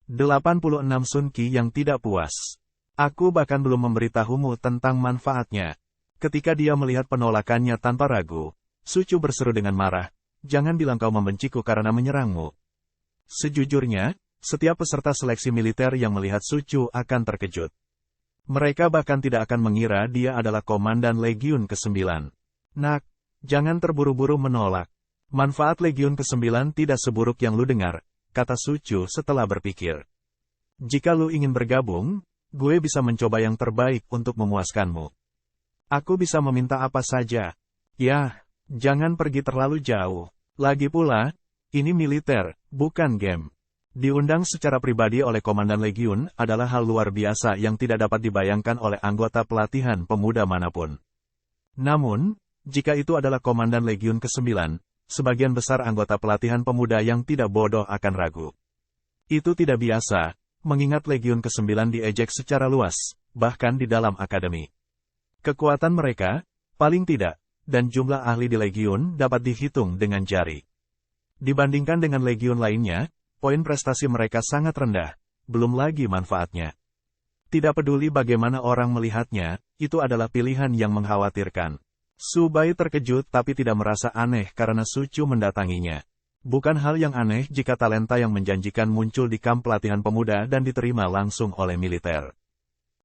86 Sun Qi yang tidak puas. Aku bahkan belum memberitahumu tentang manfaatnya. Ketika dia melihat penolakannya tanpa ragu, Su Chu berseru dengan marah, jangan bilang kau membenciku karena menyerangmu. Sejujurnya, setiap peserta seleksi militer yang melihat Su Chu akan terkejut. Mereka bahkan tidak akan mengira dia adalah komandan Legiun ke-9. Nak, jangan terburu-buru menolak. Manfaat Legiun ke-9 tidak seburuk yang lu dengar, kata Su Chu setelah berpikir. Jika lu ingin bergabung, gue bisa mencoba yang terbaik untuk memuaskanmu. Aku bisa meminta apa saja. Ya, jangan pergi terlalu jauh. Lagi pula, ini militer, bukan game. Diundang secara pribadi oleh Komandan Legiun adalah hal luar biasa yang tidak dapat dibayangkan oleh anggota pelatihan pemuda manapun. Namun, jika itu adalah Komandan Legiun ke-9, sebagian besar anggota pelatihan pemuda yang tidak bodoh akan ragu. Itu tidak biasa, mengingat Legiun ke-9 diejek secara luas, bahkan di dalam akademi. Kekuatan mereka, paling tidak, dan jumlah ahli di Legiun dapat dihitung dengan jari. Dibandingkan dengan Legiun lainnya, poin prestasi mereka sangat rendah, belum lagi manfaatnya. Tidak peduli bagaimana orang melihatnya, itu adalah pilihan yang mengkhawatirkan. Su Bai terkejut tapi tidak merasa aneh karena Su Chu mendatanginya. Bukan hal yang aneh jika talenta yang menjanjikan muncul di kamp pelatihan pemuda dan diterima langsung oleh militer.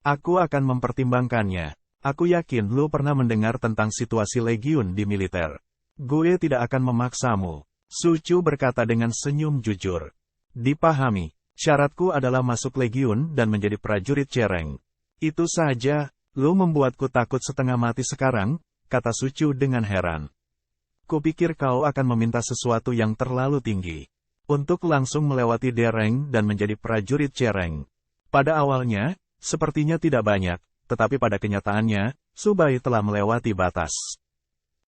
Aku akan mempertimbangkannya. Aku yakin lu pernah mendengar tentang situasi Legiun di militer. Gue tidak akan memaksamu. Su Chu berkata dengan senyum jujur. Dipahami, syaratku adalah masuk Legiun dan menjadi prajurit cereng. Itu saja, lu membuatku takut setengah mati sekarang, kata Su Chu dengan heran. Kupikir kau akan meminta sesuatu yang terlalu tinggi. Untuk langsung melewati dereng dan menjadi prajurit cereng. Pada awalnya, sepertinya tidak banyak, tetapi pada kenyataannya, Su Bai telah melewati batas.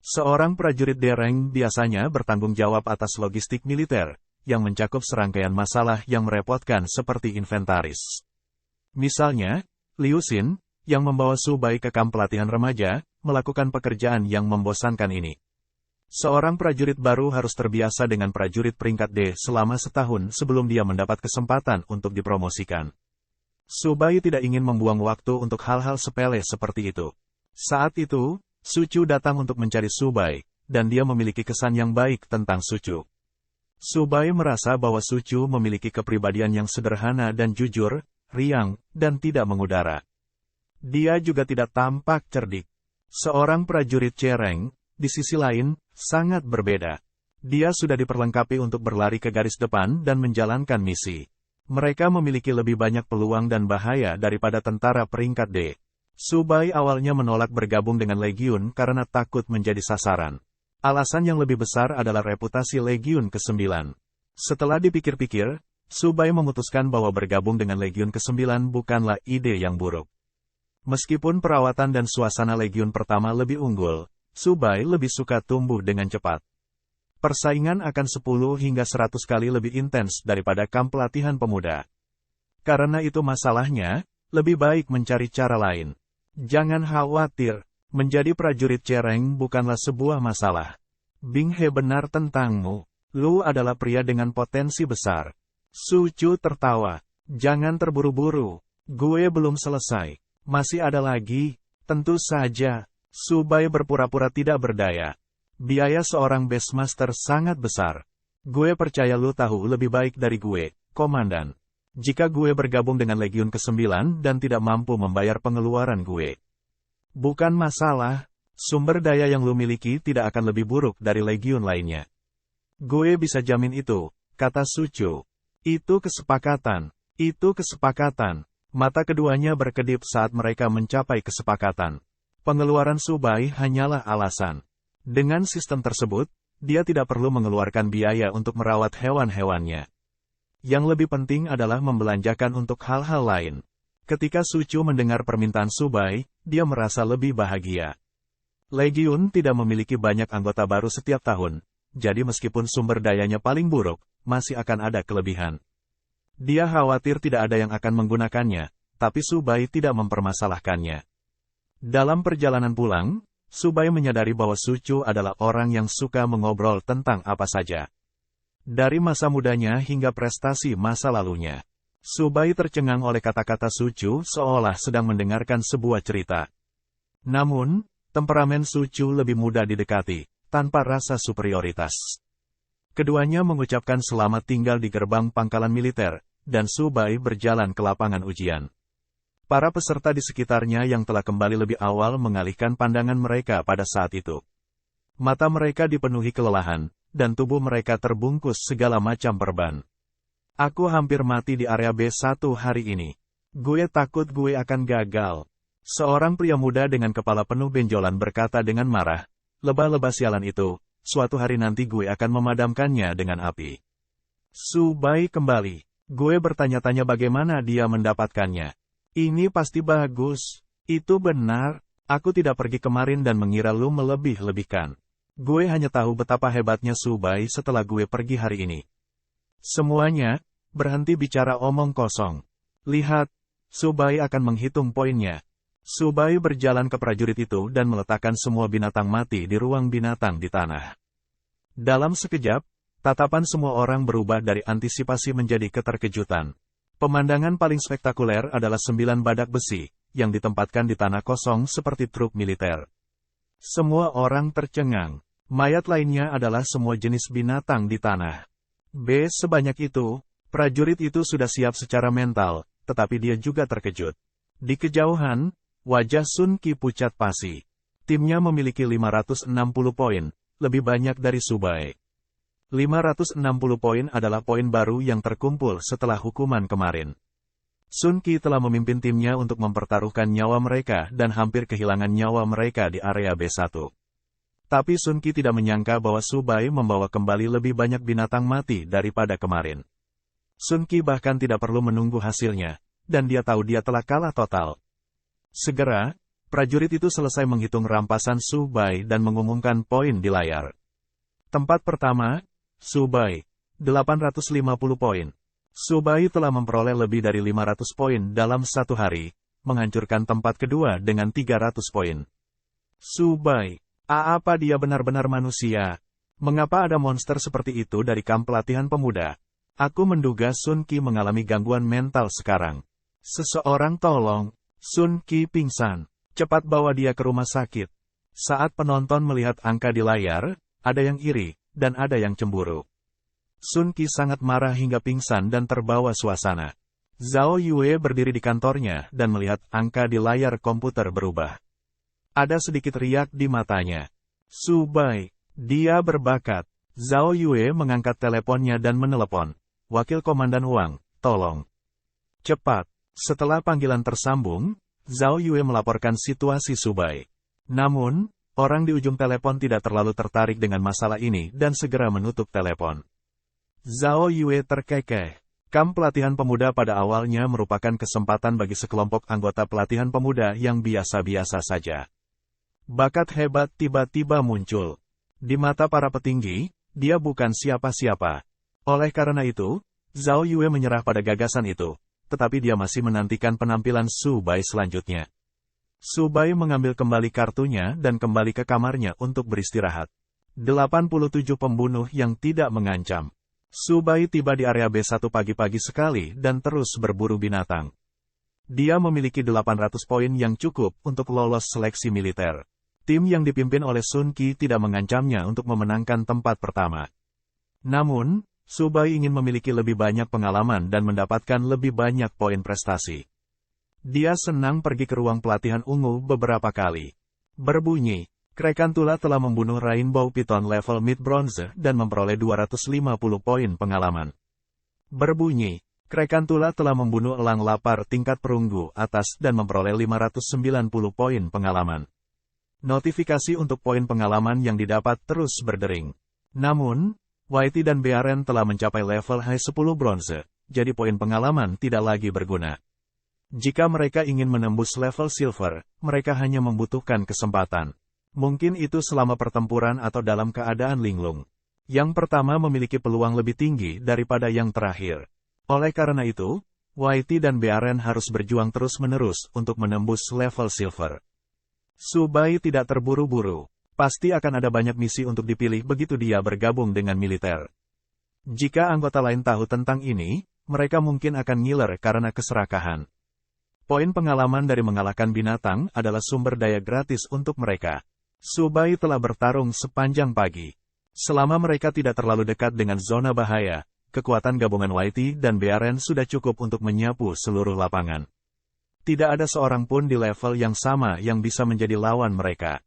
Seorang prajurit dereng biasanya bertanggung jawab atas logistik militer, yang mencakup serangkaian masalah yang merepotkan seperti inventaris. Misalnya, Liu Xin, yang membawa Su Bai ke kamp pelatihan remaja, melakukan pekerjaan yang membosankan ini. Seorang prajurit baru harus terbiasa dengan prajurit peringkat D selama setahun sebelum dia mendapat kesempatan untuk dipromosikan. Su Bai tidak ingin membuang waktu untuk hal-hal sepele seperti itu. Saat itu, Su Chu datang untuk mencari Su Bai, dan dia memiliki kesan yang baik tentang Su Chu. Su Bai merasa bahwa Su Chu memiliki kepribadian yang sederhana dan jujur, riang, dan tidak mengudara. Dia juga tidak tampak cerdik. Seorang prajurit cereng, di sisi lain, sangat berbeda. Dia sudah diperlengkapi untuk berlari ke garis depan dan menjalankan misi. Mereka memiliki lebih banyak peluang dan bahaya daripada tentara peringkat D. Su Bai awalnya menolak bergabung dengan Legiun karena takut menjadi sasaran. Alasan yang lebih besar adalah reputasi Legiun ke-9. Setelah dipikir-pikir, Su Bai memutuskan bahwa bergabung dengan Legiun ke-9 bukanlah ide yang buruk. Meskipun perawatan dan suasana Legiun pertama lebih unggul, Su Bai lebih suka tumbuh dengan cepat. Persaingan akan 10 hingga 100 kali lebih intens daripada kamp pelatihan pemuda. Karena itu masalahnya, lebih baik mencari cara lain. Jangan khawatir. Menjadi prajurit cereng bukanlah sebuah masalah. Bing He benar tentangmu. Lu adalah pria dengan potensi besar. Su Chu tertawa. Jangan terburu-buru. Gue belum selesai. Masih ada lagi. Tentu saja. Su Bai berpura-pura tidak berdaya. Biaya seorang Beastmaster sangat besar. Gue percaya lu tahu lebih baik dari gue, Komandan. Jika gue bergabung dengan Legiun ke-9 dan tidak mampu membayar pengeluaran gue. Bukan masalah, sumber daya yang lu miliki tidak akan lebih buruk dari Legiun lainnya. Gue bisa jamin itu, kata Su Chu. Itu kesepakatan. Itu kesepakatan. Mata keduanya berkedip saat mereka mencapai kesepakatan. Pengeluaran Su Bai hanyalah alasan. Dengan sistem tersebut, dia tidak perlu mengeluarkan biaya untuk merawat hewan-hewannya. Yang lebih penting adalah membelanjakan untuk hal-hal lain. Ketika Su Chu mendengar permintaan Su Bai, dia merasa lebih bahagia. Legiun tidak memiliki banyak anggota baru setiap tahun, jadi meskipun sumber dayanya paling buruk, masih akan ada kelebihan. Dia khawatir tidak ada yang akan menggunakannya, tapi Su Bai tidak mempermasalahkannya. Dalam perjalanan pulang, Su Bai menyadari bahwa Su Chu adalah orang yang suka mengobrol tentang apa saja. Dari masa mudanya hingga prestasi masa lalunya. Su Bai tercengang oleh kata-kata Su Chu seolah sedang mendengarkan sebuah cerita. Namun, temperamen Su Chu lebih mudah didekati, tanpa rasa superioritas. Keduanya mengucapkan selamat tinggal di gerbang pangkalan militer, dan Su Bai berjalan ke lapangan ujian. Para peserta di sekitarnya yang telah kembali lebih awal mengalihkan pandangan mereka pada saat itu. Mata mereka dipenuhi kelelahan, dan tubuh mereka terbungkus segala macam perban. Aku hampir mati di area B1 hari ini. Gue takut gue akan gagal. Seorang pria muda dengan kepala penuh benjolan berkata dengan marah, lebah-lebah sialan itu, suatu hari nanti gue akan memadamkannya dengan api. Su Bai kembali. Gue bertanya-tanya bagaimana dia mendapatkannya. Ini pasti bagus. Itu benar. Aku tidak pergi kemarin dan mengira lu melebih-lebihkan. Gue hanya tahu betapa hebatnya Su Bai setelah gue pergi hari ini. Semuanya, berhenti bicara omong kosong. Lihat, Su Bai akan menghitung poinnya. Su Bai berjalan ke prajurit itu dan meletakkan semua binatang mati di ruang binatang di tanah. Dalam sekejap, tatapan semua orang berubah dari antisipasi menjadi keterkejutan. Pemandangan paling spektakuler adalah 9 badak besi, yang ditempatkan di tanah kosong seperti truk militer. Semua orang tercengang. Mayat lainnya adalah semua jenis binatang di tanah. Sebanyak itu, prajurit itu sudah siap secara mental, tetapi dia juga terkejut. Di kejauhan, wajah Sun Qi pucat pasi. Timnya memiliki 560 poin, lebih banyak dari Su Bai. 560 poin adalah poin baru yang terkumpul setelah hukuman kemarin. Sun Qi telah memimpin timnya untuk mempertaruhkan nyawa mereka dan hampir kehilangan nyawa mereka di area B1. Tapi Sun Qi tidak menyangka bahwa Su Bai membawa kembali lebih banyak binatang mati daripada kemarin. Sun Qi bahkan tidak perlu menunggu hasilnya, dan dia tahu dia telah kalah total. Segera, prajurit itu selesai menghitung rampasan Su Bai dan mengumumkan poin di layar. Tempat pertama, Su Bai, 850 poin. Su Bai telah memperoleh lebih dari 500 poin dalam satu hari, menghancurkan tempat kedua dengan 300 poin. Su Bai, apa dia benar-benar manusia? Mengapa ada monster seperti itu dari kamp pelatihan pemuda? Aku menduga Sun Qi mengalami gangguan mental sekarang. Seseorang tolong, Sun Qi pingsan. Cepat bawa dia ke rumah sakit. Saat penonton melihat angka di layar, ada yang iri, dan ada yang cemburu. Sun Qi sangat marah hingga pingsan dan terbawa suasana. Zhao Yue berdiri di kantornya dan melihat angka di layar komputer berubah. Ada sedikit riak di matanya. Su Bai, dia berbakat. Zhao Yue mengangkat teleponnya dan menelepon. Wakil Komandan Wang, tolong. Cepat. Setelah panggilan tersambung, Zhao Yue melaporkan situasi Su Bai. Namun, orang di ujung telepon tidak terlalu tertarik dengan masalah ini dan segera menutup telepon. Zhao Yue terkekeh. Kamp pelatihan pemuda pada awalnya merupakan kesempatan bagi sekelompok anggota pelatihan pemuda yang biasa-biasa saja. Bakat hebat tiba-tiba muncul. Di mata para petinggi, dia bukan siapa-siapa. Oleh karena itu, Zhao Yue menyerah pada gagasan itu, tetapi dia masih menantikan penampilan Su Bai selanjutnya. Su Bai mengambil kembali kartunya dan kembali ke kamarnya untuk beristirahat. 87 pembunuh yang tidak mengancam. Su Bai tiba di area B1 pagi-pagi sekali dan terus berburu binatang. Dia memiliki 800 poin yang cukup untuk lolos seleksi militer. Tim yang dipimpin oleh Sun Qi tidak mengancamnya untuk memenangkan tempat pertama. Namun, Su Bai ingin memiliki lebih banyak pengalaman dan mendapatkan lebih banyak poin prestasi. Dia senang pergi ke ruang pelatihan ungu beberapa kali. Berbunyi, Krekantula telah membunuh Rainbow Python level mid bronze dan memperoleh 250 poin pengalaman. Berbunyi, Krekantula telah membunuh elang lapar tingkat perunggu atas dan memperoleh 590 poin pengalaman. Notifikasi untuk poin pengalaman yang didapat terus berdering. Namun, Whitey dan Bearen telah mencapai level high 10 bronze, jadi poin pengalaman tidak lagi berguna. Jika mereka ingin menembus level silver, mereka hanya membutuhkan kesempatan. Mungkin itu selama pertempuran atau dalam keadaan linglung. Yang pertama memiliki peluang lebih tinggi daripada yang terakhir. Oleh karena itu, Whitey dan Bearen harus berjuang terus-menerus untuk menembus level silver. Su Bai tidak terburu-buru. Pasti akan ada banyak misi untuk dipilih begitu dia bergabung dengan militer. Jika anggota lain tahu tentang ini, mereka mungkin akan ngiler karena keserakahan. Poin pengalaman dari mengalahkan binatang adalah sumber daya gratis untuk mereka. Su Bai telah bertarung sepanjang pagi. Selama mereka tidak terlalu dekat dengan zona bahaya, kekuatan gabungan YT dan BRN sudah cukup untuk menyapu seluruh lapangan. Tidak ada seorang pun di level yang sama yang bisa menjadi lawan mereka.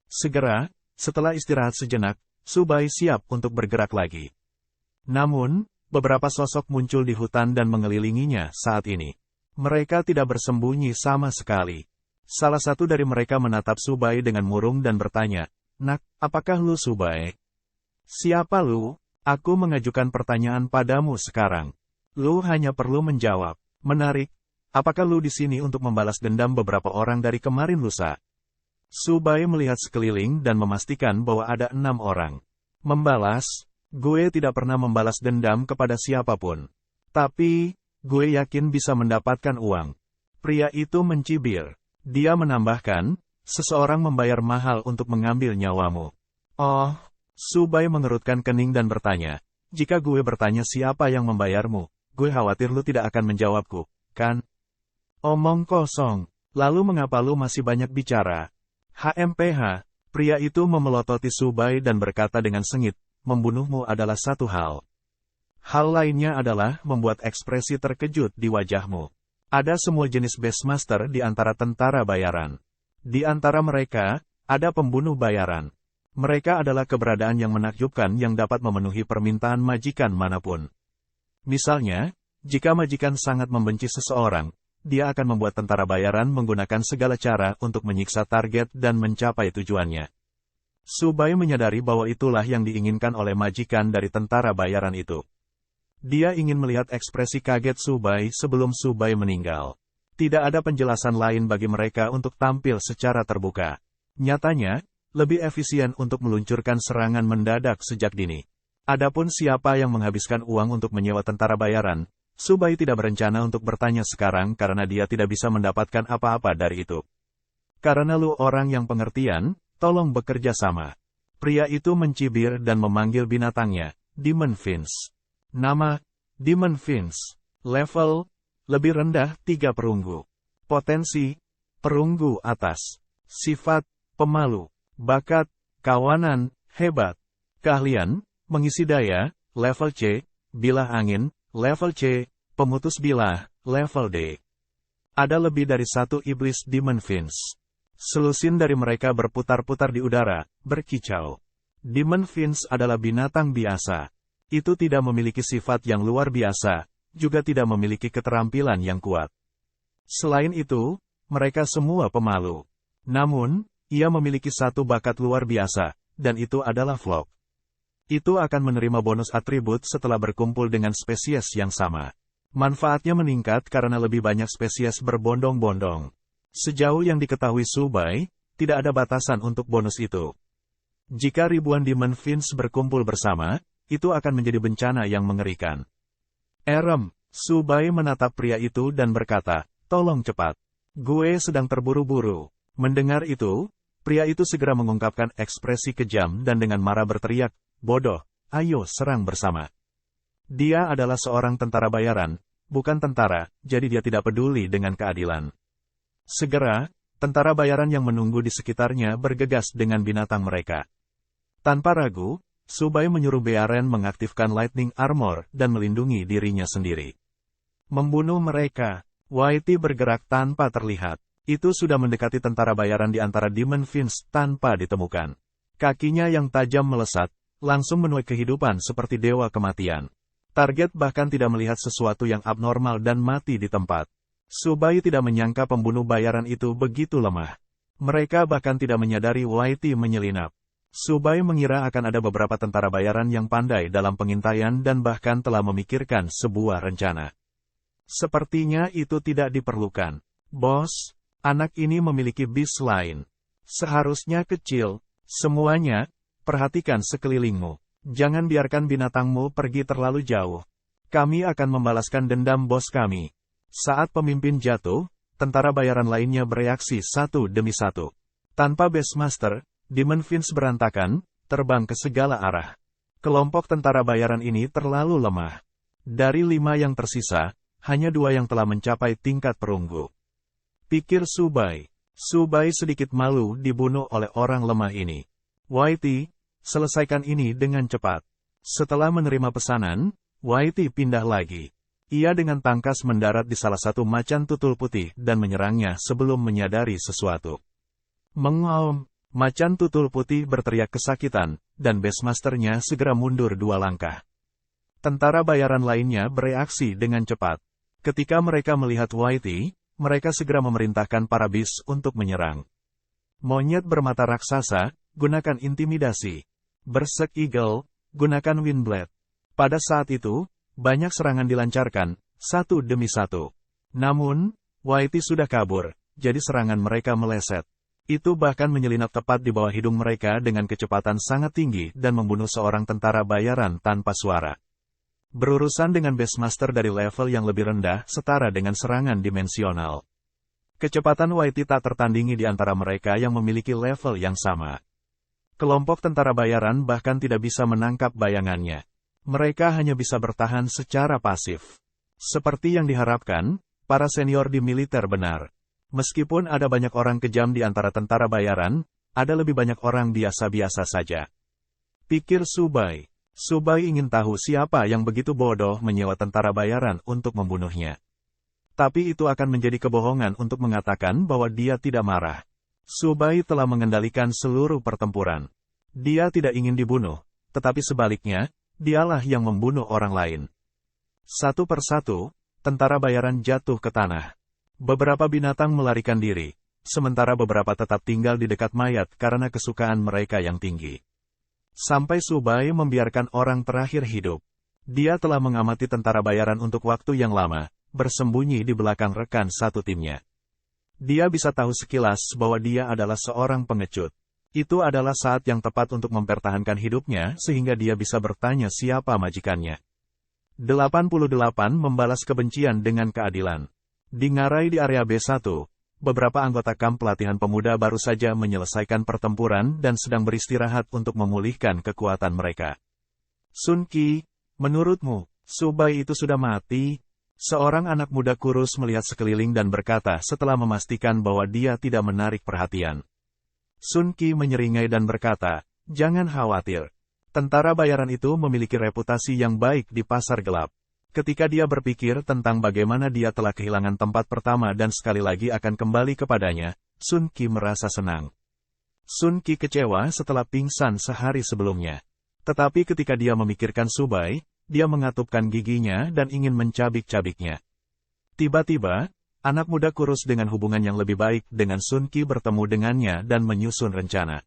Segera, setelah istirahat sejenak, Su Bai siap untuk bergerak lagi. Namun, beberapa sosok muncul di hutan dan mengelilinginya saat ini. Mereka tidak bersembunyi sama sekali. Salah satu dari mereka menatap Su Bai dengan murung dan bertanya, "Nak, apakah lu Su Bai?" "Siapa lu? Aku mengajukan pertanyaan padamu sekarang. Lu hanya perlu menjawab." "Menarik. Apakah lu di sini untuk membalas dendam beberapa orang dari kemarin lusa?" Su Bai melihat sekeliling dan memastikan bahwa ada 6 orang. "Membalas? Gue tidak pernah membalas dendam kepada siapapun. Tapi, gue yakin bisa mendapatkan uang." Pria itu mencibir. Dia menambahkan, "Seseorang membayar mahal untuk mengambil nyawamu." "Oh." Su Bai mengerutkan kening dan bertanya, "Jika gue bertanya siapa yang membayarmu, gue khawatir lu tidak akan menjawabku, kan?" "Omong kosong. Lalu mengapa lu masih banyak bicara?" "HMPH." Pria itu memelototi Su Bai dan berkata dengan sengit, "Membunuhmu adalah satu hal. Hal lainnya adalah membuat ekspresi terkejut di wajahmu. Ada semua jenis Beastmaster di antara tentara bayaran. Di antara mereka, ada pembunuh bayaran. Mereka adalah keberadaan yang menakjubkan yang dapat memenuhi permintaan majikan manapun. Misalnya, jika majikan sangat membenci seseorang, dia akan membuat tentara bayaran menggunakan segala cara untuk menyiksa target dan mencapai tujuannya." Su Bai menyadari bahwa itulah yang diinginkan oleh majikan dari tentara bayaran itu. Dia ingin melihat ekspresi kaget Su Bai sebelum Su Bai meninggal. Tidak ada penjelasan lain bagi mereka untuk tampil secara terbuka. Nyatanya, lebih efisien untuk meluncurkan serangan mendadak sejak dini. Adapun siapa yang menghabiskan uang untuk menyewa tentara bayaran, Su Bai tidak berencana untuk bertanya sekarang karena dia tidak bisa mendapatkan apa-apa dari itu. "Karena lu orang yang pengertian, tolong bekerja sama." Pria itu mencibir dan memanggil binatangnya, Demon Fins. Nama, Demon Fins. Level, lebih rendah 3 perunggu. Potensi, perunggu atas. Sifat, pemalu. Bakat, kawanan, hebat. Keahlian, mengisi daya, level C. Bilah angin, level C. Pemutus bilah, level D. Ada lebih dari 1 iblis Demon Fins. Selusin dari mereka berputar-putar di udara, berkicau. Demon Fins adalah binatang biasa. Itu tidak memiliki sifat yang luar biasa, juga tidak memiliki keterampilan yang kuat. Selain itu, mereka semua pemalu. Namun, ia memiliki satu bakat luar biasa, dan itu adalah Flock. Itu akan menerima bonus atribut setelah berkumpul dengan spesies yang sama. Manfaatnya meningkat karena lebih banyak spesies berbondong-bondong. Sejauh yang diketahui Su Bai, tidak ada batasan untuk bonus itu. Jika ribuan Demon Fins berkumpul bersama, itu akan menjadi bencana yang mengerikan. Su Bai menatap pria itu dan berkata, "Tolong cepat. Gue sedang terburu-buru." Mendengar itu, pria itu segera mengungkapkan ekspresi kejam dan dengan marah berteriak, "Bodoh, ayo serang bersama." Dia adalah seorang tentara bayaran, bukan tentara, jadi dia tidak peduli dengan keadilan. Segera, tentara bayaran yang menunggu di sekitarnya bergegas dengan binatang mereka. Tanpa ragu, Su Bai menyuruh BRN mengaktifkan Lightning Armor dan melindungi dirinya sendiri. Membunuh mereka. YT bergerak tanpa terlihat. Itu sudah mendekati tentara bayaran di antara Demon Fins tanpa ditemukan. Kakinya yang tajam melesat, langsung menuai kehidupan seperti dewa kematian. Target bahkan tidak melihat sesuatu yang abnormal dan mati di tempat. Su Bai tidak menyangka pembunuh bayaran itu begitu lemah. Mereka bahkan tidak menyadari YT menyelinap. Su Bai mengira akan ada beberapa tentara bayaran yang pandai dalam pengintaian dan bahkan telah memikirkan sebuah rencana. Sepertinya itu tidak diperlukan. "Bos, anak ini memiliki bis lain. Seharusnya kecil. Semuanya, perhatikan sekelilingmu. Jangan biarkan binatangmu pergi terlalu jauh. Kami akan membalaskan dendam bos kami." Saat pemimpin jatuh, tentara bayaran lainnya bereaksi satu demi satu. Tanpa Beastmaster, Demon Fins berantakan, terbang ke segala arah. Kelompok tentara bayaran ini terlalu lemah. Dari 5 yang tersisa, hanya 2 yang telah mencapai tingkat perunggu. Pikir Su Bai. Su Bai sedikit malu dibunuh oleh orang lemah ini. Whitey, selesaikan ini dengan cepat. Setelah menerima pesanan, Whitey pindah lagi. Ia dengan tangkas mendarat di salah satu macan tutul putih dan menyerangnya sebelum menyadari sesuatu. Mengaum, macan tutul putih berteriak kesakitan, dan Beastmaster-nya segera mundur 2 langkah. Tentara bayaran lainnya bereaksi dengan cepat. Ketika mereka melihat Whitey, mereka segera memerintahkan para Beast untuk menyerang. Monyet bermata raksasa, gunakan intimidasi. Berserk Eagle, gunakan Windblade. Pada saat itu, banyak serangan dilancarkan, satu demi satu. Namun, Whitey sudah kabur, jadi serangan mereka meleset. Itu bahkan menyelinap tepat di bawah hidung mereka dengan kecepatan sangat tinggi dan membunuh seorang tentara bayaran tanpa suara. Berurusan dengan Beastmaster dari level yang lebih rendah setara dengan serangan dimensional. Kecepatan Whitey tak tertandingi di antara mereka yang memiliki level yang sama. Kelompok tentara bayaran bahkan tidak bisa menangkap bayangannya. Mereka hanya bisa bertahan secara pasif. Seperti yang diharapkan, para senior di militer benar. Meskipun ada banyak orang kejam di antara tentara bayaran, ada lebih banyak orang biasa-biasa saja. Pikir Su Bai. Su Bai ingin tahu siapa yang begitu bodoh menyewa tentara bayaran untuk membunuhnya. Tapi itu akan menjadi kebohongan untuk mengatakan bahwa dia tidak marah. Su Bai telah mengendalikan seluruh pertempuran. Dia tidak ingin dibunuh, tetapi sebaliknya, dialah yang membunuh orang lain. Satu persatu, tentara bayaran jatuh ke tanah. Beberapa binatang melarikan diri, sementara beberapa tetap tinggal di dekat mayat karena kesukaan mereka yang tinggi. Sampai Su Bai membiarkan orang terakhir hidup. Dia telah mengamati tentara bayaran untuk waktu yang lama, bersembunyi di belakang rekan satu timnya. Dia bisa tahu sekilas bahwa dia adalah seorang pengecut. Itu adalah saat yang tepat untuk mempertahankan hidupnya sehingga dia bisa bertanya siapa majikannya. 88 membalas kebencian dengan keadilan. Di ngarai di area B1, beberapa anggota kamp pelatihan pemuda baru saja menyelesaikan pertempuran dan sedang beristirahat untuk memulihkan kekuatan mereka. Sun Qi, menurutmu, Su Bai itu sudah mati? Seorang anak muda kurus melihat sekeliling dan berkata setelah memastikan bahwa dia tidak menarik perhatian. Sun Qi menyeringai dan berkata, jangan khawatir. Tentara bayaran itu memiliki reputasi yang baik di pasar gelap. Ketika dia berpikir tentang bagaimana dia telah kehilangan tempat pertama dan sekali lagi akan kembali kepadanya, Sun Qi merasa senang. Sun Qi kecewa setelah pingsan sehari sebelumnya. Tetapi ketika dia memikirkan Su Bai, dia mengatupkan giginya dan ingin mencabik-cabiknya. Tiba-tiba, anak muda kurus dengan hubungan yang lebih baik dengan Sun Qi bertemu dengannya dan menyusun rencana.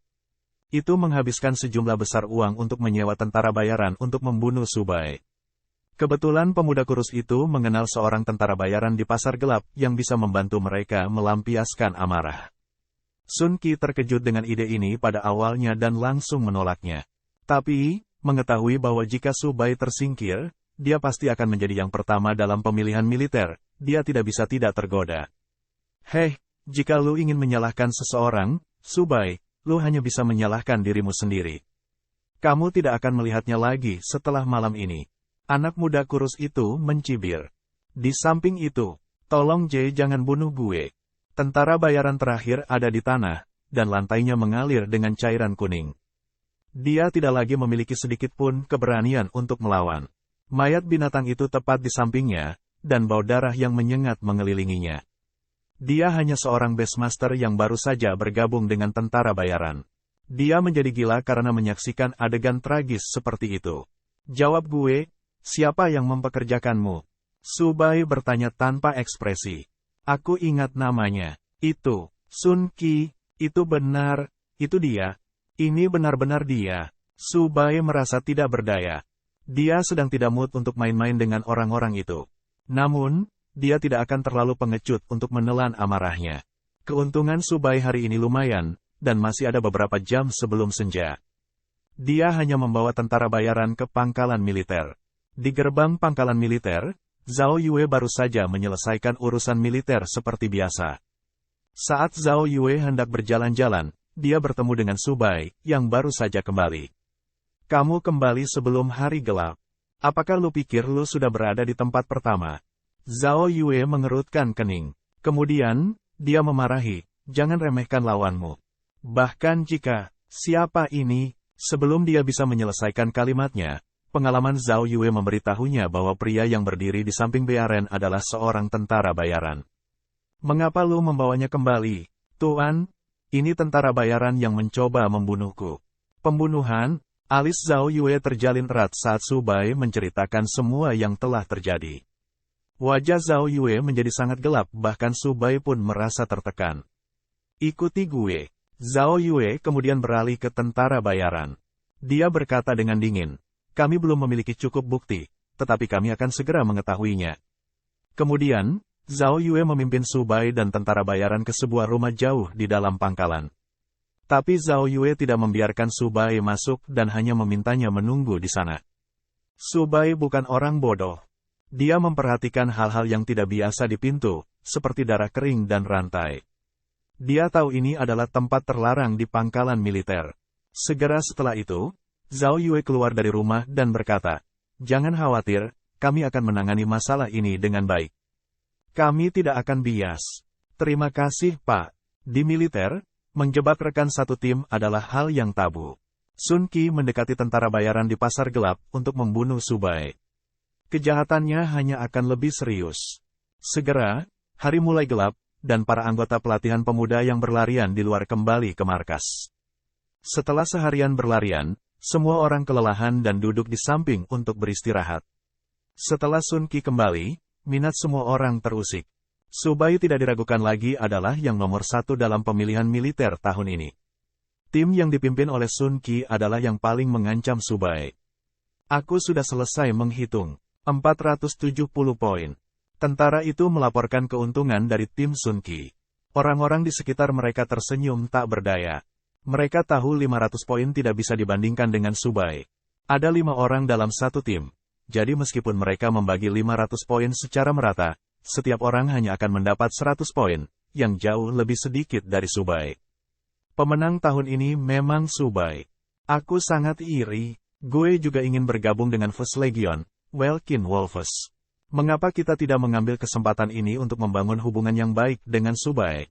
Itu menghabiskan sejumlah besar uang untuk menyewa tentara bayaran untuk membunuh Su Bai. Kebetulan pemuda kurus itu mengenal seorang tentara bayaran di pasar gelap yang bisa membantu mereka melampiaskan amarah. Sun Qi terkejut dengan ide ini pada awalnya dan langsung menolaknya. Tapi, mengetahui bahwa jika Su Bai tersingkir, dia pasti akan menjadi yang pertama dalam pemilihan militer, dia tidak bisa tidak tergoda. Hei, jika lu ingin menyalahkan seseorang, Su Bai, lu hanya bisa menyalahkan dirimu sendiri. Kamu tidak akan melihatnya lagi setelah malam ini. Anak muda kurus itu mencibir. Di samping itu, tolong Jay jangan bunuh gue. Tentara bayaran terakhir ada di tanah, dan lantainya mengalir dengan cairan kuning. Dia tidak lagi memiliki sedikit pun keberanian untuk melawan. Mayat binatang itu tepat di sampingnya, dan bau darah yang menyengat mengelilinginya. Dia hanya seorang Beastmaster yang baru saja bergabung dengan tentara bayaran. Dia menjadi gila karena menyaksikan adegan tragis seperti itu. Jawab gue, siapa yang mempekerjakanmu? Su Bai bertanya tanpa ekspresi. Aku ingat namanya. Itu, Sun Qi, itu benar, itu dia. Ini benar-benar dia. Su Bai merasa tidak berdaya. Dia sedang tidak mood untuk main-main dengan orang-orang itu. Namun, dia tidak akan terlalu pengecut untuk menelan amarahnya. Keuntungan Su Bai hari ini lumayan, dan masih ada beberapa jam sebelum senja. Dia hanya membawa tentara bayaran ke pangkalan militer. Di gerbang pangkalan militer, Zhao Yue baru saja menyelesaikan urusan militer seperti biasa. Saat Zhao Yue hendak berjalan-jalan, dia bertemu dengan Su Bai, yang baru saja kembali. Kamu kembali sebelum hari gelap. Apakah lu pikir lu sudah berada di tempat pertama? Zhao Yue mengerutkan kening. Kemudian, dia memarahi, jangan remehkan lawanmu. Bahkan jika, siapa ini? Sebelum dia bisa menyelesaikan kalimatnya, pengalaman Zhao Yue memberitahunya bahwa pria yang berdiri di samping Bearen adalah seorang tentara bayaran. Mengapa lu membawanya kembali, Tuan? Ini tentara bayaran yang mencoba membunuhku. Pembunuhan? Alis Zhao Yue terjalin erat saat Su Bai menceritakan semua yang telah terjadi. Wajah Zhao Yue menjadi sangat gelap, bahkan Su Bai pun merasa tertekan. Ikuti gue. Zhao Yue kemudian beralih ke tentara bayaran. Dia berkata dengan dingin, kami belum memiliki cukup bukti, tetapi kami akan segera mengetahuinya. Kemudian, Zhao Yue memimpin Su Bai dan tentara bayaran ke sebuah rumah jauh di dalam pangkalan. Tapi Zhao Yue tidak membiarkan Su Bai masuk dan hanya memintanya menunggu di sana. Su Bai bukan orang bodoh. Dia memperhatikan hal-hal yang tidak biasa di pintu, seperti darah kering dan rantai. Dia tahu ini adalah tempat terlarang di pangkalan militer. Segera setelah itu, Zhao Yue keluar dari rumah dan berkata, jangan khawatir, kami akan menangani masalah ini dengan baik. Kami tidak akan bias. Terima kasih, Pak. Di militer, menjebak rekan satu tim adalah hal yang tabu. Sun Qi mendekati tentara bayaran di pasar gelap untuk membunuh Su Bai. Kejahatannya hanya akan lebih serius. Segera, hari mulai gelap, dan para anggota pelatihan pemuda yang berlarian di luar kembali ke markas. Setelah seharian berlarian, semua orang kelelahan dan duduk di samping untuk beristirahat. Setelah Sun Qi kembali, minat semua orang terusik. Su Bai tidak diragukan lagi adalah yang nomor satu dalam pemilihan militer tahun ini. Tim yang dipimpin oleh Sun Qi adalah yang paling mengancam Su Bai. Aku sudah selesai menghitung. 470 poin. Tentara itu melaporkan keuntungan dari tim Sun Qi. Orang-orang di sekitar mereka tersenyum tak berdaya. Mereka tahu 500 poin tidak bisa dibandingkan dengan Su Bai. Ada 5 orang dalam satu tim. Jadi meskipun mereka membagi 500 poin secara merata, setiap orang hanya akan mendapat 100 poin, yang jauh lebih sedikit dari Su Bai. Pemenang tahun ini memang Su Bai. Aku sangat iri. Gue juga ingin bergabung dengan First Legion, Welkin Wolves. Mengapa kita tidak mengambil kesempatan ini untuk membangun hubungan yang baik dengan Su Bai?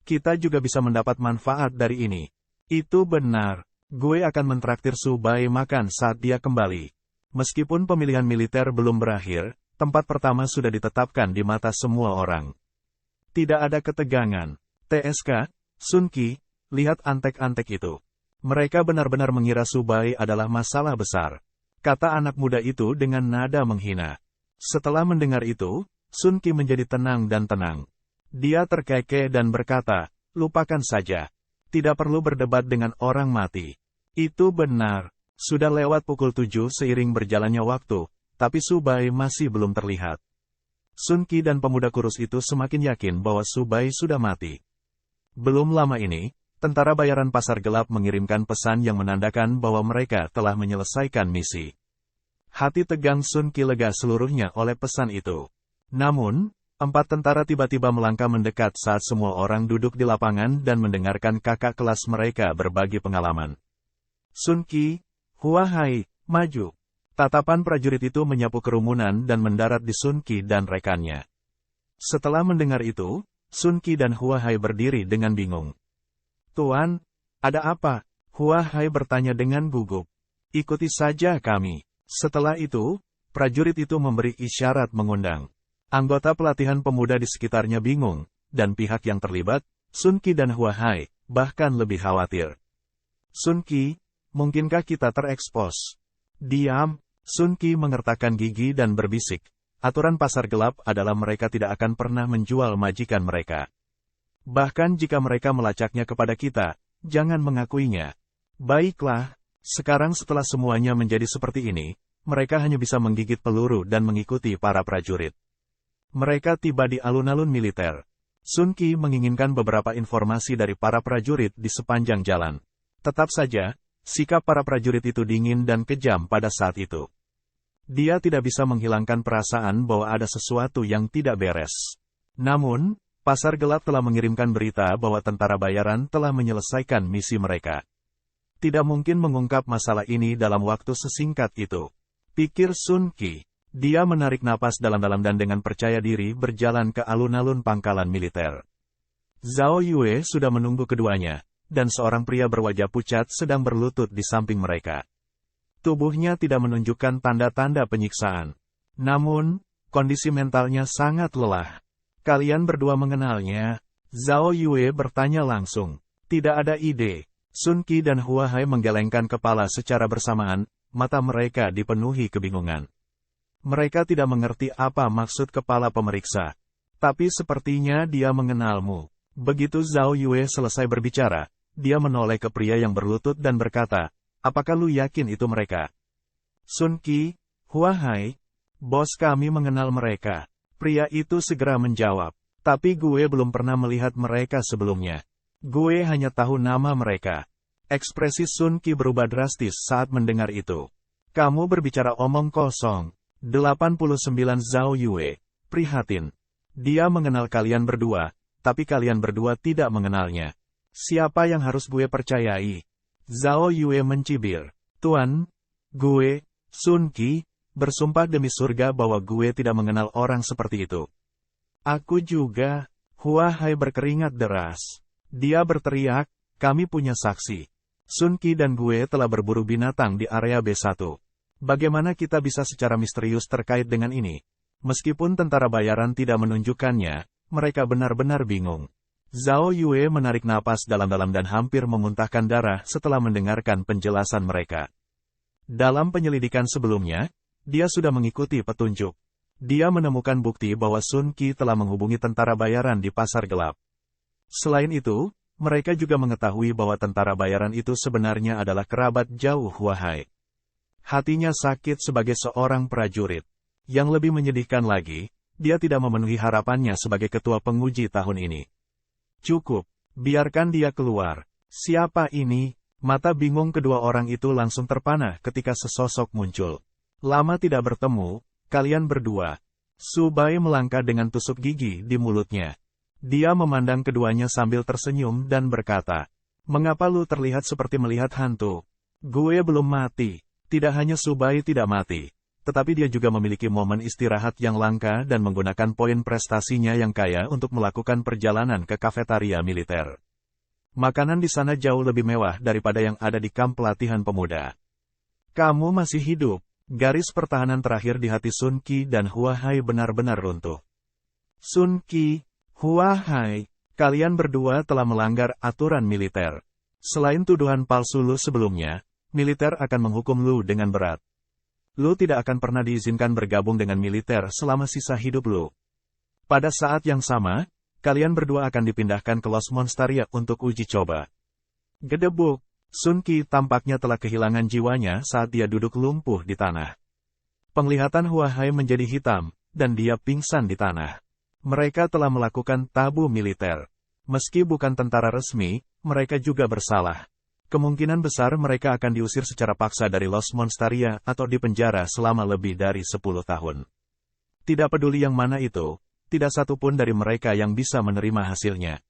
Kita juga bisa mendapat manfaat dari ini. Itu benar. Gue akan mentraktir Su Bai makan saat dia kembali. Meskipun pemilihan militer belum berakhir, tempat pertama sudah ditetapkan di mata semua orang. Tidak ada ketegangan. TSK, Sun Qi, lihat antek-antek itu. Mereka benar-benar mengira Su Bai adalah masalah besar. Kata anak muda itu dengan nada menghina. Setelah mendengar itu, Sun Qi menjadi tenang dan tenang. Dia terkekeh dan berkata, lupakan saja. Tidak perlu berdebat dengan orang mati. Itu benar. Sudah lewat pukul 7 seiring berjalannya waktu, tapi Su Bai masih belum terlihat. Sun Qi dan pemuda kurus itu semakin yakin bahwa Su Bai sudah mati. Belum lama ini, tentara bayaran pasar gelap mengirimkan pesan yang menandakan bahwa mereka telah menyelesaikan misi. Hati tegang Sun Qi lega seluruhnya oleh pesan itu. Namun, 4 tentara tiba-tiba melangkah mendekat saat semua orang duduk di lapangan dan mendengarkan kakak kelas mereka berbagi pengalaman. Sun Qi, Hua Hai, maju. Tatapan prajurit itu menyapu kerumunan dan mendarat di Sun Qi dan rekannya. Setelah mendengar itu, Sun Qi dan Hua Hai berdiri dengan bingung. Tuan, ada apa? Hua Hai bertanya dengan gugup. Ikuti saja kami. Setelah itu, prajurit itu memberi isyarat mengundang. Anggota pelatihan pemuda di sekitarnya bingung, dan pihak yang terlibat, Sun Qi dan Hua Hai, bahkan lebih khawatir. Sun Qi, mungkinkah kita terekspos? Diam, Sun Qi mengertakkan gigi dan berbisik. Aturan pasar gelap adalah mereka tidak akan pernah menjual majikan mereka. Bahkan jika mereka melacaknya kepada kita, jangan mengakuinya. Baiklah, sekarang setelah semuanya menjadi seperti ini, mereka hanya bisa menggigit peluru dan mengikuti para prajurit. Mereka tiba di alun-alun militer. Sun Qi menginginkan beberapa informasi dari para prajurit di sepanjang jalan. Tetap saja, sikap para prajurit itu dingin dan kejam pada saat itu. Dia tidak bisa menghilangkan perasaan bahwa ada sesuatu yang tidak beres. Namun, pasar gelap telah mengirimkan berita bahwa tentara bayaran telah menyelesaikan misi mereka. Tidak mungkin mengungkap masalah ini dalam waktu sesingkat itu. pikir Sun Qi. Dia menarik napas dalam-dalam dan dengan percaya diri berjalan ke alun-alun pangkalan militer. Zhao Yue sudah menunggu keduanya, dan seorang pria berwajah pucat sedang berlutut di samping mereka. Tubuhnya tidak menunjukkan tanda-tanda penyiksaan. Namun, kondisi mentalnya sangat lelah. Kalian berdua mengenalnya? Zhao Yue bertanya langsung. Tidak ada ide. Sun Qi dan Hua Hai menggelengkan kepala secara bersamaan, mata mereka dipenuhi kebingungan. Mereka tidak mengerti apa maksud kepala pemeriksa. Tapi sepertinya dia mengenalmu. Begitu Zhao Yue selesai berbicara, dia menoleh ke pria yang berlutut dan berkata, apakah lu yakin itu mereka? Sun Qi, Hua Hai, bos kami mengenal mereka. Pria itu segera menjawab, tapi gue belum pernah melihat mereka sebelumnya. Gue hanya tahu nama mereka. Ekspresi Sun Qi berubah drastis saat mendengar itu. Kamu berbicara omong kosong. 89 Zhao Yue, prihatin. Dia mengenal kalian berdua, tapi kalian berdua tidak mengenalnya. Siapa yang harus gue percayai? Zhao Yue mencibir. Tuan, gue, Sun Qi, bersumpah demi surga bahwa gue tidak mengenal orang seperti itu. Aku juga. Hua Hai berkeringat deras. Dia berteriak, kami punya saksi. Sun Qi dan gue telah berburu binatang di area B1. Bagaimana kita bisa secara misterius terkait dengan ini? Meskipun tentara bayaran tidak menunjukkannya, mereka benar-benar bingung. Zhao Yue menarik napas dalam-dalam dan hampir memuntahkan darah setelah mendengarkan penjelasan mereka. Dalam penyelidikan sebelumnya, dia sudah mengikuti petunjuk. Dia menemukan bukti bahwa Sun Qi telah menghubungi tentara bayaran di pasar gelap. Selain itu, mereka juga mengetahui bahwa tentara bayaran itu sebenarnya adalah kerabat jauh Hua Hai. Hatinya sakit sebagai seorang prajurit. Yang lebih menyedihkan lagi, dia tidak memenuhi harapannya sebagai ketua penguji tahun ini. Cukup, biarkan dia keluar. Siapa ini? Mata bingung kedua orang itu langsung terpana ketika sesosok muncul. Lama tidak bertemu, kalian berdua. Su Bai melangkah dengan tusuk gigi di mulutnya. Dia memandang keduanya sambil tersenyum dan berkata, mengapa lu terlihat seperti melihat hantu? Gue belum mati. Tidak hanya Su Bai tidak mati, tetapi dia juga memiliki momen istirahat yang langka dan menggunakan poin prestasinya yang kaya untuk melakukan perjalanan ke kafetaria militer. Makanan di sana jauh lebih mewah daripada yang ada di kamp pelatihan pemuda. Kamu masih hidup. Garis pertahanan terakhir di hati Sun Qi dan Hua Hai benar-benar runtuh. Sun Qi, Hua Hai, kalian berdua telah melanggar aturan militer. Selain tuduhan palsu lu sebelumnya, militer akan menghukum lu dengan berat. Lu tidak akan pernah diizinkan bergabung dengan militer selama sisa hidup lu. Pada saat yang sama, kalian berdua akan dipindahkan ke Los Monstaria untuk uji coba. Gedebuk, Sun Qi tampaknya telah kehilangan jiwanya saat dia duduk lumpuh di tanah. Penglihatan Hua Hai menjadi hitam, dan dia pingsan di tanah. Mereka telah melakukan tabu militer. Meski bukan tentara resmi, mereka juga bersalah. Kemungkinan besar mereka akan diusir secara paksa dari Los Monstaria atau dipenjara selama lebih dari 10 tahun. Tidak peduli yang mana itu, tidak satu pun dari mereka yang bisa menerima hasilnya.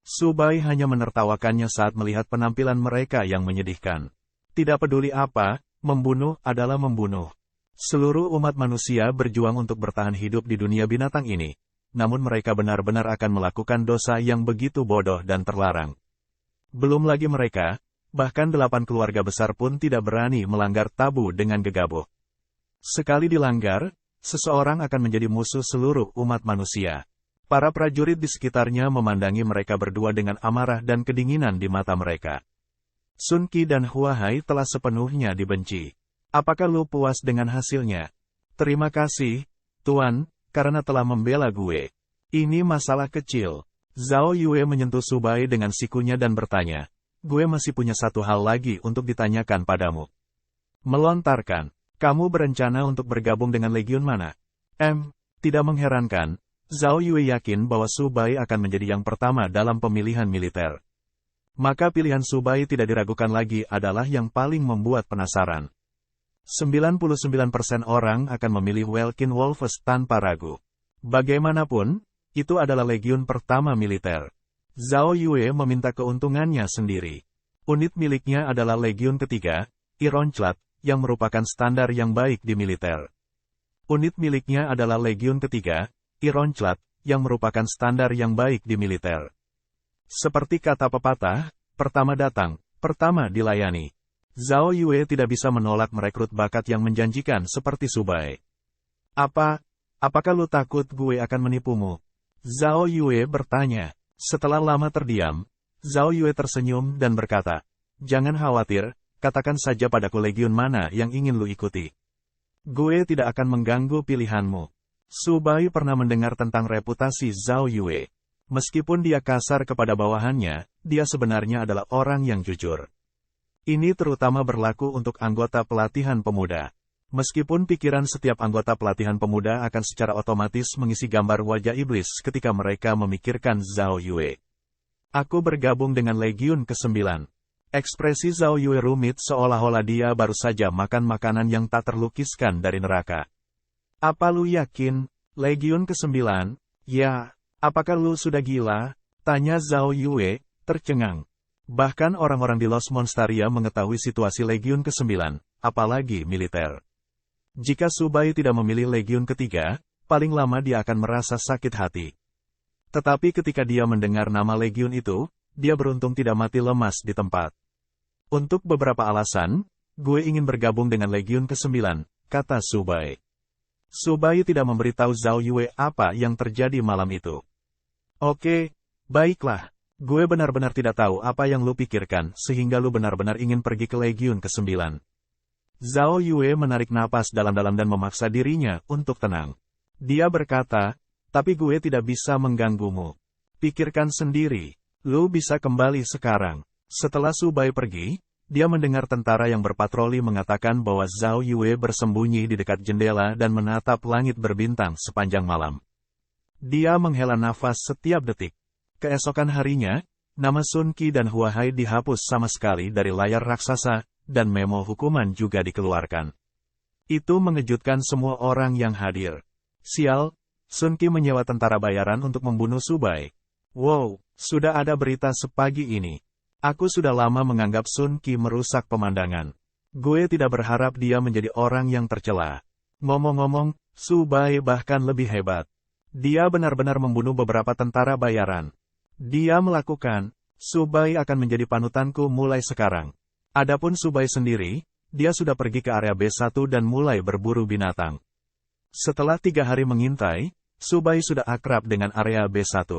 Su Bai hanya menertawakannya saat melihat penampilan mereka yang menyedihkan. Tidak peduli apa, membunuh adalah membunuh. Seluruh umat manusia berjuang untuk bertahan hidup di dunia binatang ini, namun mereka benar-benar akan melakukan dosa yang begitu bodoh dan terlarang. Belum lagi mereka, bahkan 8 keluarga besar pun tidak berani melanggar tabu dengan gegabah. Sekali dilanggar, seseorang akan menjadi musuh seluruh umat manusia. Para prajurit di sekitarnya memandangi mereka berdua dengan amarah dan kedinginan di mata mereka. Sun Qi dan Hua Hai telah sepenuhnya dibenci. Apakah lu puas dengan hasilnya? Terima kasih, Tuan, karena telah membela gue. Ini masalah kecil. Zhao Yue menyentuh Su Bai dengan sikunya dan bertanya, gue masih punya satu hal lagi untuk ditanyakan padamu. Melontarkan, kamu berencana untuk bergabung dengan legiun mana? Tidak mengherankan, Zhao Yue yakin bahwa Su Bai akan menjadi yang pertama dalam pemilihan militer. Maka pilihan Su Bai tidak diragukan lagi adalah yang paling membuat penasaran. 99% orang akan memilih Welkin Wolves tanpa ragu. Bagaimanapun, itu adalah legiun pertama militer. Zhao Yue meminta keuntungannya sendiri. Unit miliknya adalah legiun ketiga, Ironclad, yang merupakan standar yang baik di militer. Unit miliknya adalah Legiun ketiga, Ironclad, yang merupakan standar yang baik di militer. Seperti kata pepatah, pertama datang, pertama dilayani. Zhao Yue tidak bisa menolak merekrut bakat yang menjanjikan seperti Subai. Apakah lu takut gue akan menipumu? Zhao Yue bertanya. Setelah lama terdiam, Zhao Yue tersenyum dan berkata, jangan khawatir, katakan saja padaku legiun mana yang ingin lu ikuti. Gue tidak akan mengganggu pilihanmu. Subai pernah mendengar tentang reputasi Zhao Yue. Meskipun dia kasar kepada bawahannya, dia sebenarnya adalah orang yang jujur. Ini terutama berlaku untuk anggota pelatihan pemuda. Meskipun pikiran setiap anggota pelatihan pemuda akan secara otomatis mengisi gambar wajah iblis ketika mereka memikirkan Zhao Yue. Aku bergabung dengan Legiun ke-9. Ekspresi Zhao Yue rumit seolah-olah dia baru saja makan makanan yang tak terlukiskan dari neraka. Apa lu yakin? Legiun ke-9? Ya, apakah lu sudah gila? Tanya Zhao Yue, tercengang. Bahkan orang-orang di Los Monstaria mengetahui situasi Legiun ke-9, apalagi militer. Jika Subai tidak memilih Legiun ketiga, paling lama dia akan merasa sakit hati. Tetapi ketika dia mendengar nama Legiun itu, dia beruntung tidak mati lemas di tempat. Untuk beberapa alasan, gue ingin bergabung dengan Legiun ke-9, kata Subai. Subai tidak memberitahu Zhao Yue apa yang terjadi malam itu. Oke, baiklah. Gue benar-benar tidak tahu apa yang lu pikirkan sehingga lu benar-benar ingin pergi ke Legiun ke-9. Zhao Yue menarik napas dalam-dalam dan memaksa dirinya untuk tenang. Dia berkata, tapi gue tidak bisa mengganggumu. Pikirkan sendiri, lu bisa kembali sekarang. Setelah Subai pergi, dia mendengar tentara yang berpatroli mengatakan bahwa Zhao Yue bersembunyi di dekat jendela dan menatap langit berbintang sepanjang malam. Dia menghela nafas setiap detik. Keesokan harinya, nama Sun Qi dan Hua Hai dihapus sama sekali dari layar raksasa, dan memo hukuman juga dikeluarkan. Itu mengejutkan semua orang yang hadir. Sial, Sun Qi menyewa tentara bayaran untuk membunuh Subai. Wow, sudah ada berita sepagi ini. Aku sudah lama menganggap Sun Qi merusak pemandangan. Gue tidak berharap dia menjadi orang yang tercela. Ngomong-ngomong, Subai bahkan lebih hebat. Dia benar-benar membunuh beberapa tentara bayaran. Dia melakukan, Subai akan menjadi panutanku mulai sekarang. Adapun Subai sendiri, dia sudah pergi ke area B1 dan mulai berburu binatang. Setelah 3 hari mengintai, Subai sudah akrab dengan area B1.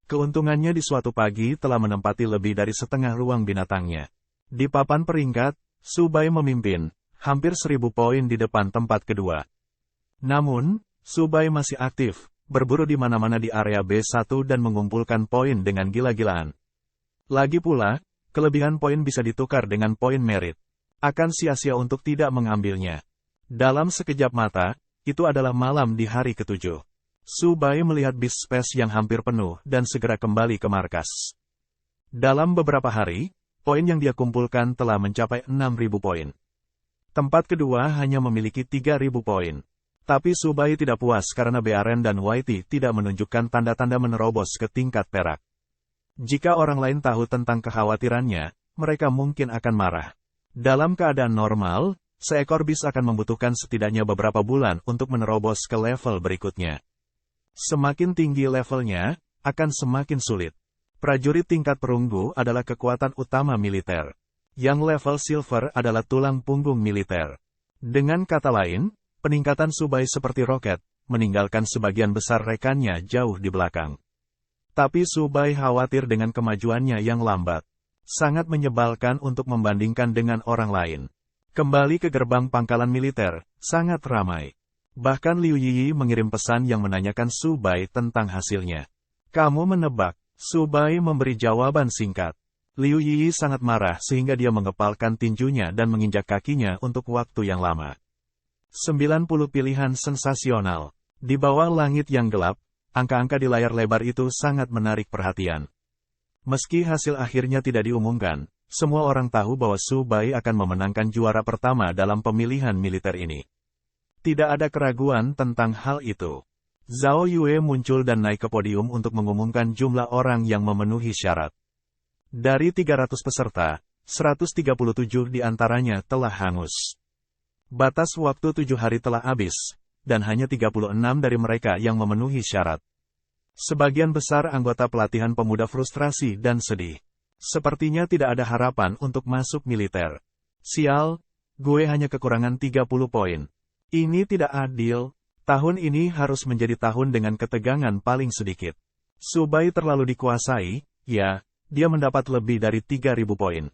Keuntungannya di suatu pagi telah menempati lebih dari setengah ruang binatangnya. Di papan peringkat, Subai memimpin, hampir 1000 poin di depan tempat kedua. Namun, Subai masih aktif, berburu di mana-mana di area B1 dan mengumpulkan poin dengan gila-gilaan. Lagi pula, kelebihan poin bisa ditukar dengan poin merit. Akan sia-sia untuk tidak mengambilnya. Dalam sekejap mata, itu adalah malam di hari ke-7. Subai melihat bis space yang hampir penuh dan segera kembali ke markas. Dalam beberapa hari, poin yang dia kumpulkan telah mencapai 6.000 poin. Tempat kedua hanya memiliki 3.000 poin. Tapi Subai tidak puas karena Bearen dan Whitey tidak menunjukkan tanda-tanda menerobos ke tingkat perak. Jika orang lain tahu tentang kekhawatirannya, mereka mungkin akan marah. Dalam keadaan normal, seekor bis akan membutuhkan setidaknya beberapa bulan untuk menerobos ke level berikutnya. Semakin tinggi levelnya, akan semakin sulit. Prajurit tingkat perunggu adalah kekuatan utama militer. Yang level silver adalah tulang punggung militer. Dengan kata lain, peningkatan Subai seperti roket, meninggalkan sebagian besar rekannya jauh di belakang. Tapi Subai khawatir dengan kemajuannya yang lambat. Sangat menyebalkan untuk membandingkan dengan orang lain. Kembali ke gerbang pangkalan militer, sangat ramai. Bahkan Liu Yiyi mengirim pesan yang menanyakan Subai tentang hasilnya. Kamu menebak, Subai memberi jawaban singkat. Liu Yiyi sangat marah sehingga dia mengepalkan tinjunya dan menginjak kakinya untuk waktu yang lama. 90 pilihan sensasional. Di bawah langit yang gelap, angka-angka di layar lebar itu sangat menarik perhatian. Meski hasil akhirnya tidak diumumkan, semua orang tahu bahwa Subai akan memenangkan juara pertama dalam pemilihan militer ini. Tidak ada keraguan tentang hal itu. Zhao Yue muncul dan naik ke podium untuk mengumumkan jumlah orang yang memenuhi syarat. Dari 300 peserta, 137 di antaranya telah hangus. Batas waktu 7 hari telah habis, dan hanya 36 dari mereka yang memenuhi syarat. Sebagian besar anggota pelatihan pemuda frustrasi dan sedih. Sepertinya tidak ada harapan untuk masuk militer. Sial, gue hanya kekurangan 30 poin. Ini tidak adil. Tahun ini harus menjadi tahun dengan ketegangan paling sedikit. Subai terlalu dikuasai, ya, dia mendapat lebih dari 3.000 poin.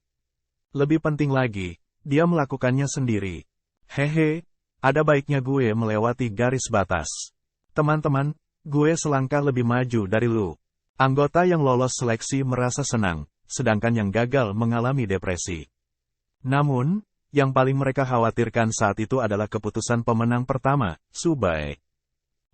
Lebih penting lagi, dia melakukannya sendiri. Hehe, ada baiknya gue melewati garis batas. Teman-teman, gue selangkah lebih maju dari lu. Anggota yang lolos seleksi merasa senang, sedangkan yang gagal mengalami depresi. Namun, yang paling mereka khawatirkan saat itu adalah keputusan pemenang pertama, Subai.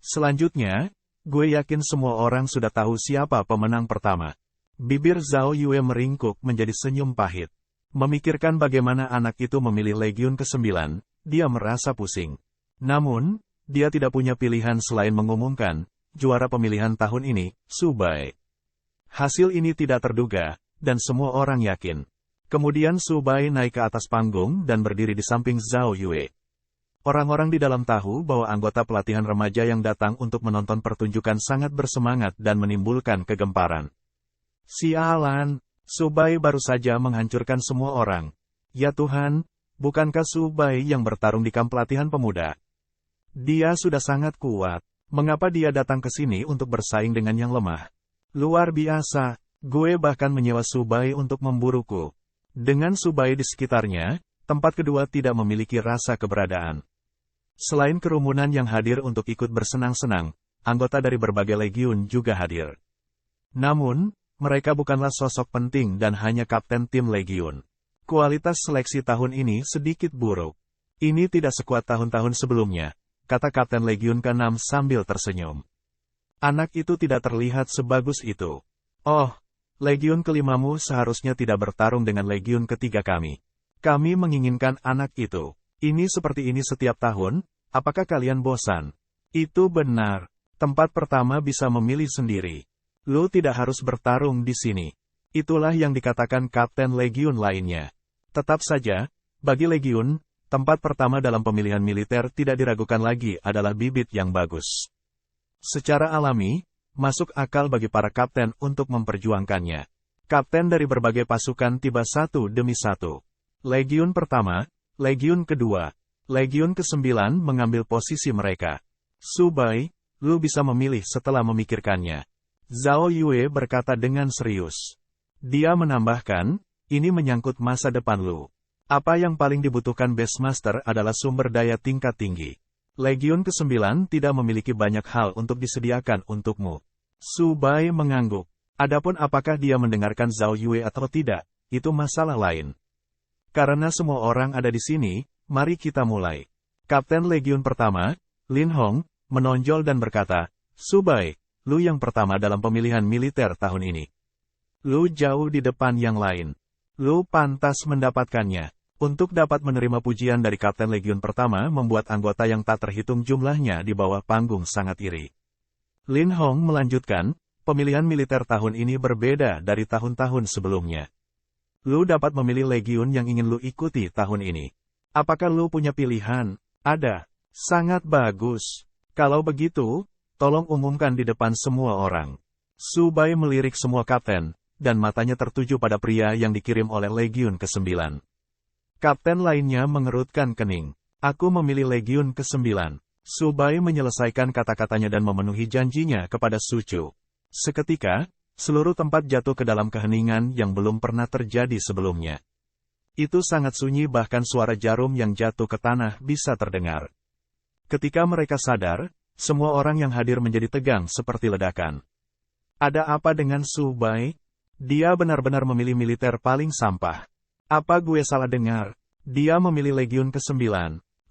Selanjutnya, gue yakin semua orang sudah tahu siapa pemenang pertama. Bibir Zhao Yue meringkuk menjadi senyum pahit. Memikirkan bagaimana anak itu memilih Legiun ke-9, dia merasa pusing. Namun, dia tidak punya pilihan selain mengumumkan, juara pemilihan tahun ini, Subai. Hasil ini tidak terduga, dan semua orang yakin. Kemudian Subai naik ke atas panggung dan berdiri di samping Zhao Yue. Orang-orang di dalam tahu bahwa anggota pelatihan remaja yang datang untuk menonton pertunjukan sangat bersemangat dan menimbulkan kegemparan. Sialan, Subai baru saja menghancurkan semua orang. Ya Tuhan, bukankah Subai yang bertarung di kamp pelatihan pemuda? Dia sudah sangat kuat. Mengapa dia datang ke sini untuk bersaing dengan yang lemah? Luar biasa, gue bahkan menyewa Subai untuk memburuku. Dengan Subai di sekitarnya, tempat kedua tidak memiliki rasa keberadaan. Selain kerumunan yang hadir untuk ikut bersenang-senang, anggota dari berbagai legiun juga hadir. Namun, mereka bukanlah sosok penting dan hanya kapten tim legiun. Kualitas seleksi tahun ini sedikit buruk. Ini tidak sekuat tahun-tahun sebelumnya, kata kapten legiun ke-6 sambil tersenyum. Anak itu tidak terlihat sebagus itu. Oh, Legiun kelimamu seharusnya tidak bertarung dengan legiun ketiga kami. Kami menginginkan anak itu. Ini seperti ini setiap tahun, apakah kalian bosan? Itu benar. Tempat pertama bisa memilih sendiri. Lu tidak harus bertarung di sini. Itulah yang dikatakan kapten legiun lainnya. Tetap saja, bagi legiun, tempat pertama dalam pemilihan militer tidak diragukan lagi adalah bibit yang bagus. Secara alami, masuk akal bagi para kapten untuk memperjuangkannya. Kapten dari berbagai pasukan tiba satu demi satu. Legiun pertama, legiun kedua, legiun ke-9 mengambil posisi mereka. Subai, lu bisa memilih setelah memikirkannya. Zhao Yue berkata dengan serius. Dia menambahkan, ini menyangkut masa depan lu. Apa yang paling dibutuhkan Beastmaster adalah sumber daya tingkat tinggi. Legiun ke-9 tidak memiliki banyak hal untuk disediakan untukmu. Subai mengangguk. Adapun apakah dia mendengarkan Zhao Yue atau tidak, itu masalah lain. Karena semua orang ada di sini, mari kita mulai. Kapten Legiun pertama, Lin Hong, menonjol dan berkata, Subai, lu yang pertama dalam pemilihan militer tahun ini. Lu jauh di depan yang lain. Lu pantas mendapatkannya. Untuk dapat menerima pujian dari Kapten Legiun pertama membuat anggota yang tak terhitung jumlahnya di bawah panggung sangat iri. Lin Hong melanjutkan, pemilihan militer tahun ini berbeda dari tahun-tahun sebelumnya. Lu dapat memilih legiun yang ingin lu ikuti tahun ini. Apakah lu punya pilihan? Ada. Sangat bagus. Kalau begitu, tolong umumkan di depan semua orang. Subai melirik semua kapten, dan matanya tertuju pada pria yang dikirim oleh legiun ke-9. Kapten lainnya mengerutkan kening. Aku memilih legiun ke-9. Subai menyelesaikan kata-katanya dan memenuhi janjinya kepada Sucu. Seketika, seluruh tempat jatuh ke dalam keheningan yang belum pernah terjadi sebelumnya. Itu sangat sunyi bahkan suara jarum yang jatuh ke tanah bisa terdengar. Ketika mereka sadar, semua orang yang hadir menjadi tegang seperti ledakan. Ada apa dengan Subai? Dia benar-benar memilih militer paling sampah. Apa gue salah dengar? Dia memilih legiun ke-9.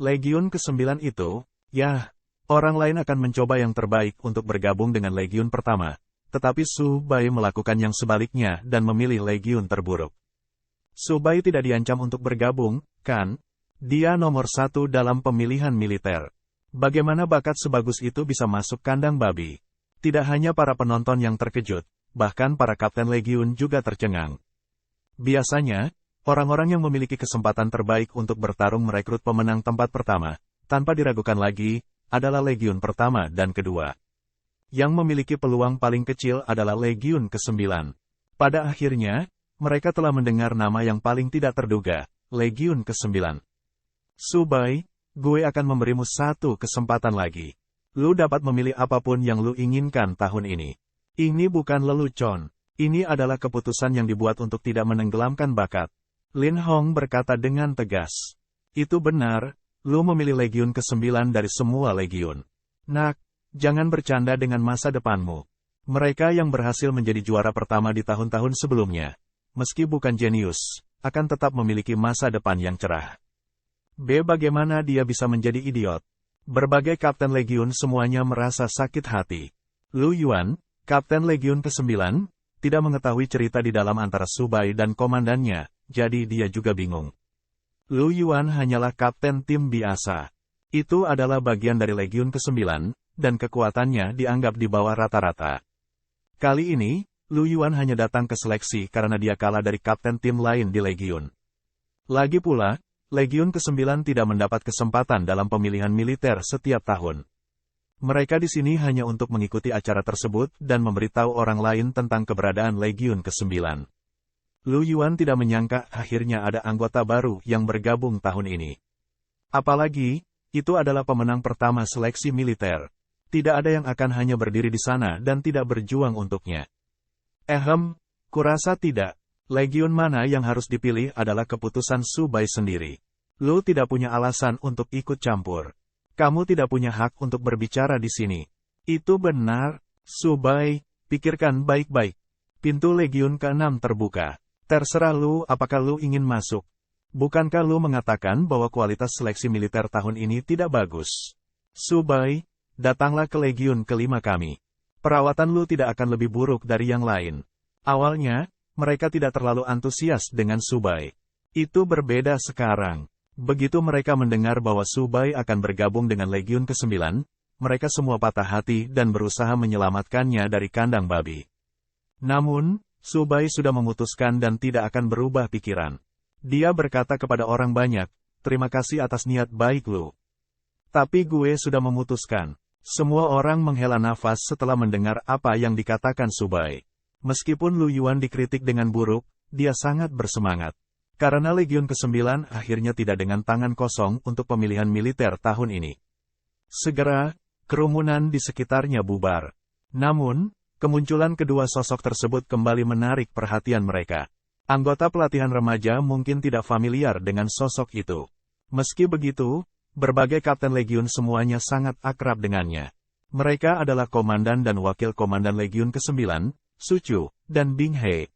Legiun ke-9 itu, ya, orang lain akan mencoba yang terbaik untuk bergabung dengan legiun pertama. Tetapi Subai melakukan yang sebaliknya dan memilih legiun terburuk. Subai tidak diancam untuk bergabung, kan? Dia nomor 1 dalam pemilihan militer. Bagaimana bakat sebagus itu bisa masuk kandang babi? Tidak hanya para penonton yang terkejut, bahkan para kapten legiun juga tercengang. Biasanya, Orang-orang yang memiliki kesempatan terbaik untuk bertarung merekrut pemenang tempat pertama, tanpa diragukan lagi, adalah Legiun pertama dan kedua. Yang memiliki peluang paling kecil adalah Legiun ke-9. Pada akhirnya, mereka telah mendengar nama yang paling tidak terduga, Legiun ke-9. Subai, gue akan memberimu satu kesempatan lagi. Lu dapat memilih apapun yang lu inginkan tahun ini. Ini bukan lelucon. Ini adalah keputusan yang dibuat untuk tidak menenggelamkan bakat. Lin Hong berkata dengan tegas. Itu benar, lu memilih Legiun ke-9 dari semua Legiun. Nak, jangan bercanda dengan masa depanmu. Mereka yang berhasil menjadi juara pertama di tahun-tahun sebelumnya, meski bukan jenius, akan tetap memiliki masa depan yang cerah. Bagaimana dia bisa menjadi idiot? Berbagai kapten Legiun semuanya merasa sakit hati. Lu Yuan, kapten Legiun ke-9, tidak mengetahui cerita di dalam antara Subai dan komandannya, jadi dia juga bingung. Lu Yuan hanyalah kapten tim biasa. Itu adalah bagian dari Legiun ke-9, dan kekuatannya dianggap di bawah rata-rata. Kali ini, Lu Yuan hanya datang ke seleksi karena dia kalah dari kapten tim lain di Legiun. Lagi pula, Legiun ke-9 tidak mendapat kesempatan dalam pemilihan militer setiap tahun. Mereka di sini hanya untuk mengikuti acara tersebut dan memberitahu orang lain tentang keberadaan Legiun ke-9. Lu Yuan tidak menyangka akhirnya ada anggota baru yang bergabung tahun ini. Apalagi, itu adalah pemenang pertama seleksi militer. Tidak ada yang akan hanya berdiri di sana dan tidak berjuang untuknya. Kurasa tidak. Legiun mana yang harus dipilih adalah keputusan Subai sendiri. Lu tidak punya alasan untuk ikut campur. Kamu tidak punya hak untuk berbicara di sini. Itu benar, Subai, pikirkan baik-baik. Pintu Legiun ke-6 terbuka. Terserah lu apakah lu ingin masuk. Bukankah lu mengatakan bahwa kualitas seleksi militer tahun ini tidak bagus? Subai, datanglah ke Legiun ke-5 kami. Perawatan lu tidak akan lebih buruk dari yang lain. Awalnya, mereka tidak terlalu antusias dengan Subai. Itu berbeda sekarang. Begitu mereka mendengar bahwa Subai akan bergabung dengan Legiun ke-9, mereka semua patah hati dan berusaha menyelamatkannya dari kandang babi. Namun, Subai sudah memutuskan dan tidak akan berubah pikiran. Dia berkata kepada orang banyak, terima kasih atas niat baik lu. Tapi gue sudah memutuskan. Semua orang menghela nafas setelah mendengar apa yang dikatakan Subai. Meskipun Lu Yuan dikritik dengan buruk, dia sangat bersemangat. Karena Legiun ke-9 akhirnya tidak dengan tangan kosong untuk pemilihan militer tahun ini. Segera, kerumunan di sekitarnya bubar. Namun, kemunculan kedua sosok tersebut kembali menarik perhatian mereka. Anggota pelatihan remaja mungkin tidak familiar dengan sosok itu. Meski begitu, berbagai kapten Legiun semuanya sangat akrab dengannya. Mereka adalah komandan dan wakil komandan Legiun ke-9, Su Chu, dan Bing He.